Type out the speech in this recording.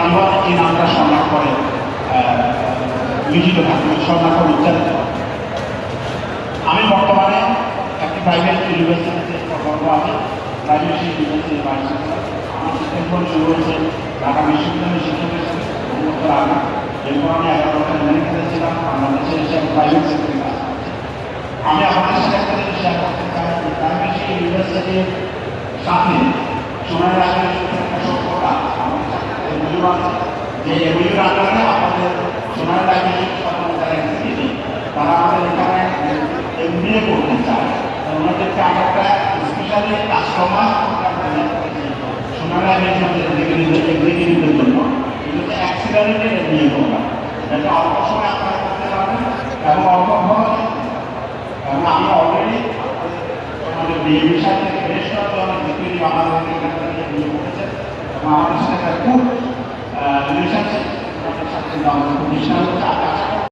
জীবন এই নামটা সম্মান করে লিখিত থাকে, সম্মান করে উচ্চারিত। আমি বর্তমানে একটি প্রাইভেট ইউনিভার্সিটিতে কর্মরত আছি, প্রাইভেট ইউনিভার্সিটি ভাইস চ্যান্সেলর। আমার শিক্ষাজীবন শুরু হয়েছে ঢাকা বিশ্ববিদ্যালয়ের শিক্ষক হিসেবে বহু বছর আগে। এরপর আমি 11 বছর আমেরিকাতে ছিলাম, বাংলাদেশে এসে প্রাইভেট সেক্টরে কাজ করছি। আমি আমাদের সাথে শেয়ার করতে চাই প্রাইভেট ইউনিভার্সিটির সাথে সোনার আগে একটা সভ্যতা আমাদের সাথে এগুলো আছে, যে এগুলির আন্দোলনে আমাদের সোনার লাইব্রেরি যারা এক্সিকিউটিভ তারা আমাদের এখানে এমবিএ করতে চায়। ওনাদেরকে আমরা একটা স্পেশালি কাস্টমার সোনার লাইব্রেরি এক্সিকিউটিভদের জন্য এগুলো হচ্ছে অ্যাক্সিলারেটেড এমবিএ প্রোগ্রাম, এটা অল্প সময় আপনারা করতে পারবেন এবং অল্প খরচে। এবং আমি অলরেডি আমাদের বিএবির সাথে বেশ কয়েকজন এক্সিকিউটিভ আমাদের এখান থেকে বিয়ে করেছেন এবং আমাদের সাথে একটা খুব রিলেশনশিপ আমাদের সাথে আমাদের প্রতিষ্ঠান হচ্ছে আকাশ